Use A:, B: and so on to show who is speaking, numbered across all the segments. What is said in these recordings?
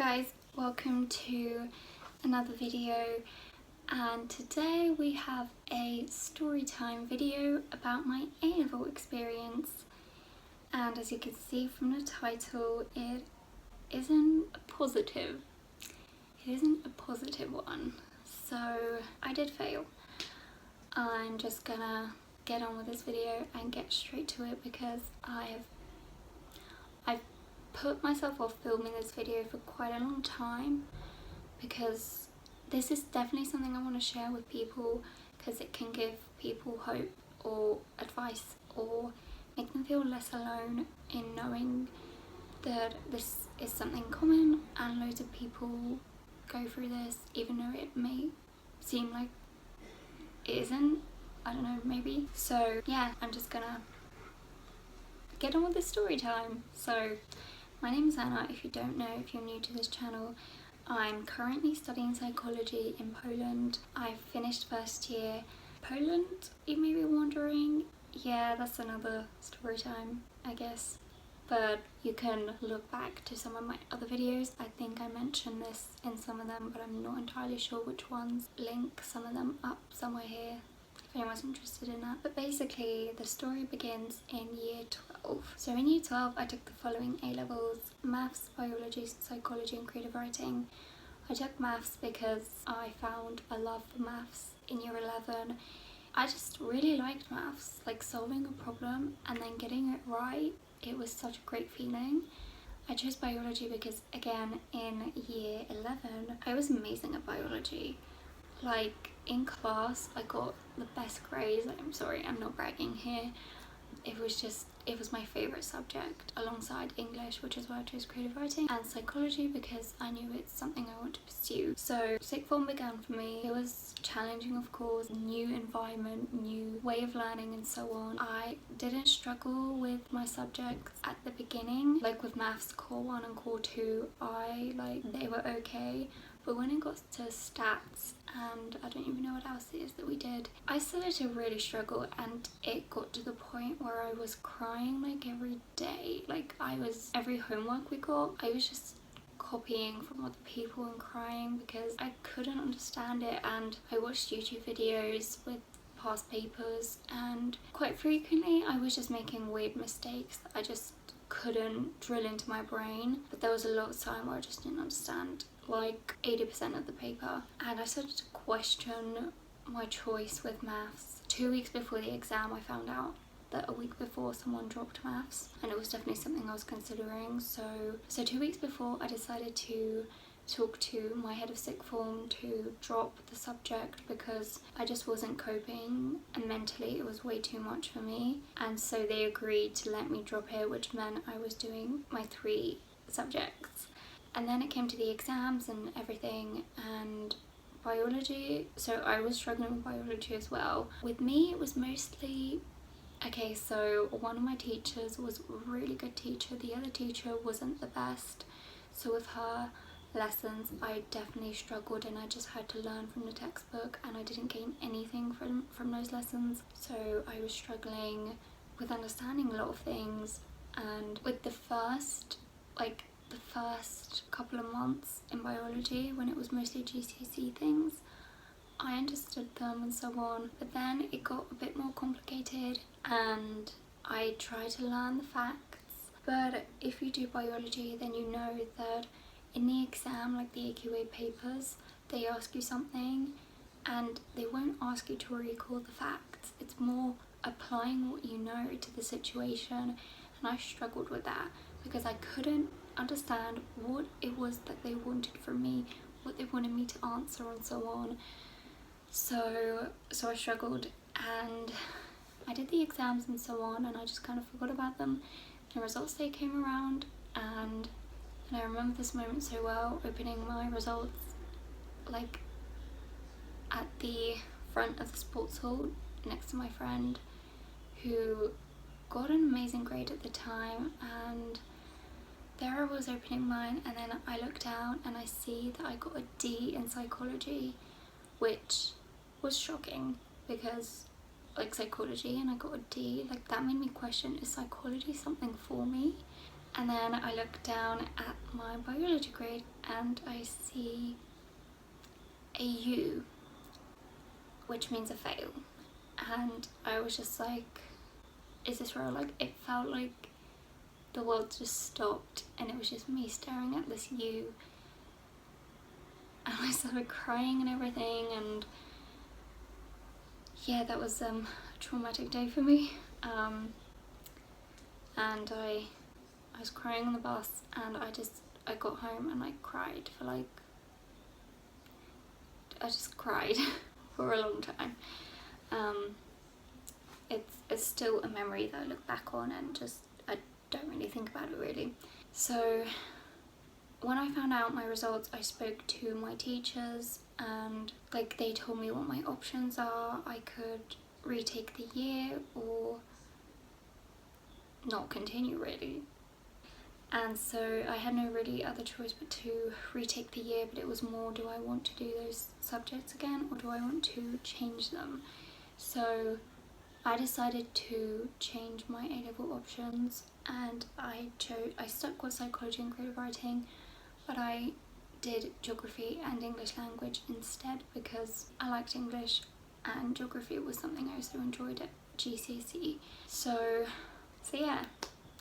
A: guys, welcome to another video, and today we have a story time video about my A-level experience. And as you can see from the title, it isn't a positive one. So I did fail. I'm just gonna get on with this video and get straight to it because I've put myself off filming this video for quite a long time, because this is definitely something I want to share with people, because it can give people hope or advice or make them feel less alone in knowing that this is something common and loads of people go through this, even though it may seem like it isn't. I don't know, maybe. So yeah, I'm just gonna get on with this story time. So my name is Anna. If you don't know, if you're new to this channel, I'm currently studying psychology in Poland. I've finished first year. Poland, you may be wondering? Yeah, that's another story time, I guess. But you can look back to some of my other videos. I think I mentioned this in some of them, but I'm not entirely sure which ones. Link some of them up somewhere here if anyone's interested in that. But basically the story begins in year 12. So in year 12 I took the following A-levels: maths, biology, psychology and creative writing. I took maths because I found a love for maths in year 11. I just really liked maths, like solving a problem and then getting it right. It was such a great feeling. I chose biology because, again, in year 11 I was amazing at biology. Like, in class I got the best grades. I'm sorry, I'm not bragging here. It was my favourite subject alongside English, which is why I chose creative writing, and psychology because I knew it's something I want to pursue. So sixth form began for me. It was challenging, of course, new environment, new way of learning and so on. I didn't struggle with my subjects at the beginning. Like with maths, core 1 and core 2, they were okay. But when it got to stats, and I don't even know what else it is that we did, I started to really struggle, and it got to the point where I was crying like every day. Every homework we got, I was just copying from other people and crying because I couldn't understand it. And I watched YouTube videos with past papers, and quite frequently I was just making weird mistakes that I just couldn't drill into my brain. But there was a lot of time where I just didn't understand like 80% of the paper, and I started to question my choice with maths. 2 weeks before the exam I found out that a week before someone dropped maths, and it was definitely something I was considering. So 2 weeks before I decided to talk to my head of sixth form to drop the subject because I just wasn't coping, and mentally it was way too much for me. And so they agreed to let me drop it, which meant I was doing my 3 subjects. And then it came to the exams and everything, and biology. So I was struggling with biology as well. With me it was mostly, okay, so one of my teachers was a really good teacher. The other teacher wasn't the best. So with her lessons I definitely struggled, and I just had to learn from the textbook, and I didn't gain anything from those lessons. So I was struggling with understanding a lot of things. And with the first couple of months in biology, when it was mostly GCSE things, I understood them and so on, but then it got a bit more complicated and I tried to learn the facts. But if you do biology, then you know that in the exam, like the AQA papers, they ask you something and they won't ask you to recall the facts. It's more applying what you know to the situation, and I struggled with that because I couldn't understand what it was that they wanted from me, what they wanted me to answer and so on. So I struggled, and I did the exams and so on, and I just kind of forgot about them. The results day came around, and I remember this moment so well, opening my results like at the front of the sports hall next to my friend who got an amazing grade at the time, and there I was opening mine, and then I look down and I see that I got a D in psychology, which was shocking because like psychology, and I got a D. Like, that made me question, is psychology something for me? And then I look down at my biology grade and I see a U, which means a fail. And I was just like, is this real? Like, it felt like the world just stopped and it was just me staring at this U. And I started crying and everything, and yeah, that was a traumatic day for me. And I was crying on the bus, and I got home and I cried for like, I just cried for a long time. It's still a memory that I look back on and just, I don't really think about it really. So when I found out my results, I spoke to my teachers and like they told me what my options are. I could retake the year or not continue really. And so I had no really other choice but to retake the year, but it was more, do I want to do those subjects again or do I want to change them? So I decided to change my A-level options, and I stuck with psychology and creative writing, but I did geography and English language instead because I liked English and geography was something I also enjoyed at GCSE. So yeah,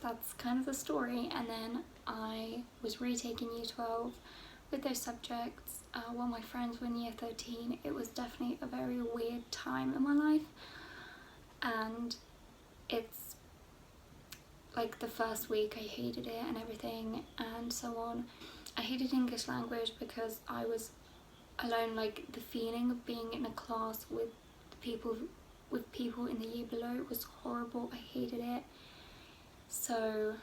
A: that's kind of the story. And then I was retaking year 12 with those subjects while my friends were in year 13. It was definitely a very weird time in my life, and it's like the first week I hated it and everything and so on. I hated English language because I was alone, like the feeling of being in a class with people in the year below was horrible. I hated it. So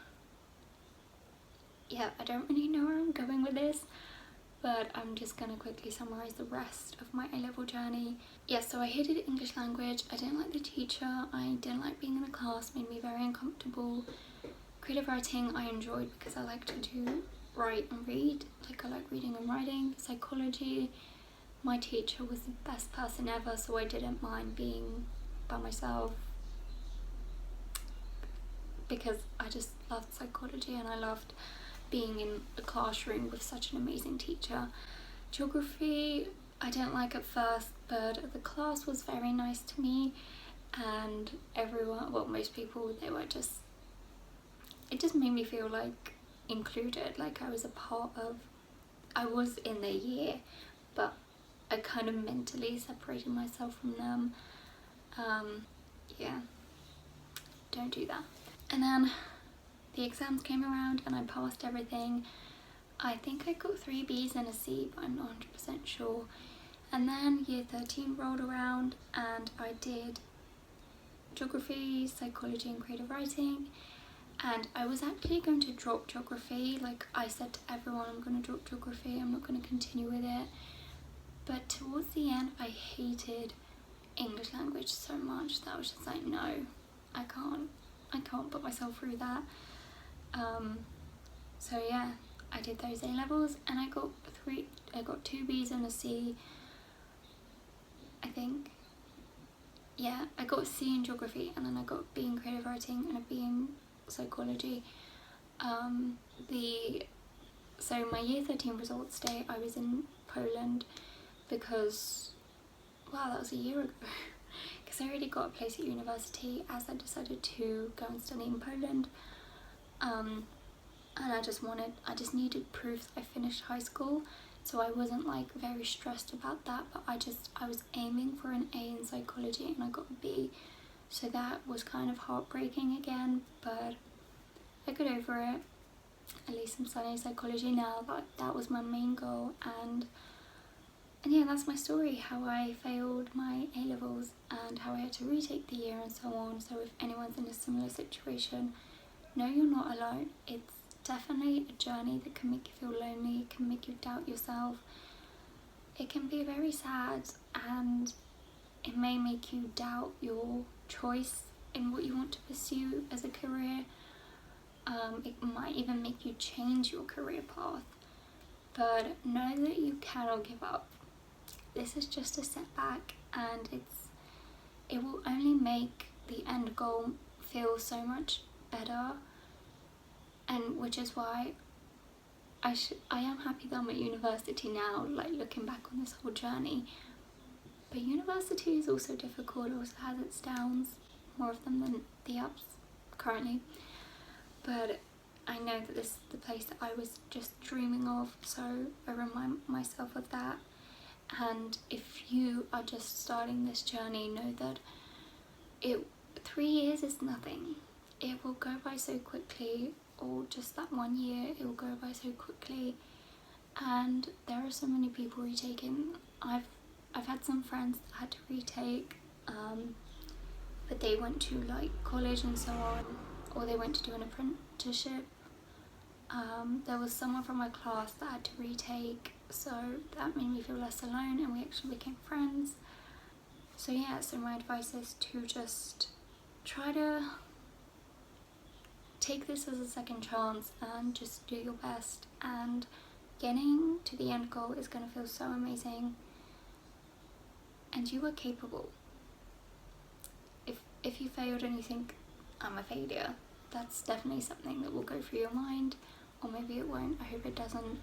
A: yeah, I don't really know where I'm going with this, but I'm just gonna quickly summarise the rest of my A-level journey. Yeah, so I hated English language, I didn't like the teacher, I didn't like being in the class, made me very uncomfortable. Creative writing I enjoyed because I like to write and read, like I like reading and writing. Psychology, my teacher was the best person ever, so I didn't mind being by myself because I just loved psychology and I loved being in a classroom with such an amazing teacher. Geography I didn't like at first, but the class was very nice to me, and everyone, well, most people, it just made me feel like included, like I was a part of, I was in their year, but I kind of mentally separated myself from them. Yeah, don't do that. And then the exams came around and I passed everything. I think I got 3 B's and a C, but I'm not 100% sure. And then year 13 rolled around and I did geography, psychology and creative writing. And I was actually going to drop geography. Like I said to everyone, I'm going to drop geography, I'm not going to continue with it. But towards the end, I hated English language so much that I was just like, no, I can't put myself through that. So yeah, I did those A-levels and I got 2 B's and a C, I think. Yeah, I got a C in geography and then I got a B in creative writing and a B in psychology. So my year 13 results day, I was in Poland because, wow, that was a year ago. Because I already got a place at university as I decided to go and study in Poland. And I just needed proof that I finished high school, so I wasn't like very stressed about that, but I was aiming for an A in psychology and I got a B, so that was kind of heartbreaking again, but I got over it. At least I'm studying psychology now. That was my main goal, and yeah, that's my story, how I failed my A-levels and how I had to retake the year and so on. So if anyone's in a similar situation, no, you're not alone. It's definitely a journey that can make you feel lonely, can make you doubt yourself. It can be very sad and it may make you doubt your choice in what you want to pursue as a career. It might even make you change your career path. But know that you cannot give up. This is just a setback, and it will only make the end goal feel so much better and which is why I am happy that I'm at university now, like looking back on this whole journey. But university is also difficult, it also has its downs, more of them than the ups currently. But I know that this is the place that I was just dreaming of, so I remind myself of that. And if you are just starting this journey, know that 3 years is nothing. It will go by so quickly, or just that 1 year, it will go by so quickly. And there are so many people retaking. I've had some friends that had to retake, but they went to like college and so on, or they went to do an apprenticeship. There was someone from my class that had to retake, so that made me feel less alone, and we actually became friends. So yeah, so my advice is to just try to take this as a second chance and just do your best, and getting to the end goal is going to feel so amazing, and you are capable. If you failed and you think, I'm a failure, that's definitely something that will go through your mind, or maybe it won't. I hope it doesn't.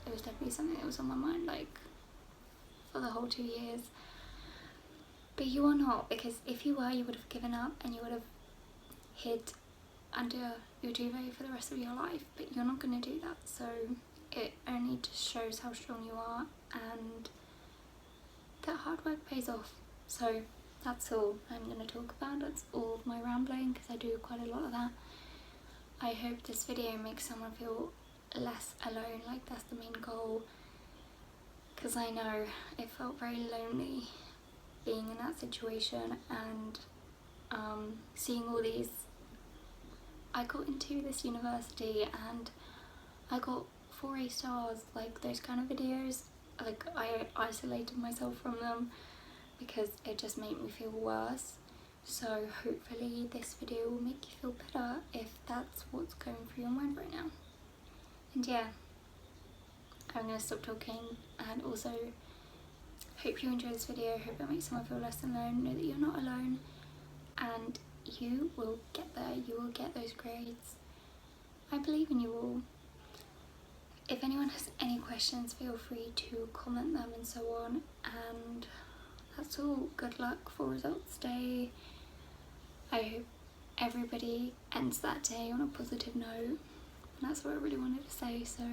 A: It was definitely something that was on my mind like for the whole 2 years. But you are not, because if you were, you would have given up and you would have hid under your duvet for the rest of your life. But you're not going to do that, so it only just shows how strong you are, and that hard work pays off. So that's all I'm going to talk about. That's all of my rambling, because I do quite a lot of that. I hope this video makes someone feel less alone, like that's the main goal, because I know it felt very lonely being in that situation, and seeing all these. I got into this university and I got 4 A stars, like those kind of videos. Like I isolated myself from them because it just made me feel worse. So hopefully this video will make you feel better if that's what's going through your mind right now. And yeah, I'm going to stop talking, and also hope you enjoyed this video. Hope it makes someone feel less alone. Know that you're not alone, and you will get there. You will get those grades. I believe in you all. If anyone has any questions, feel free to comment them and so on. And that's all. Good luck for results day. I hope everybody ends that day on a positive note. And that's what I really wanted to say. So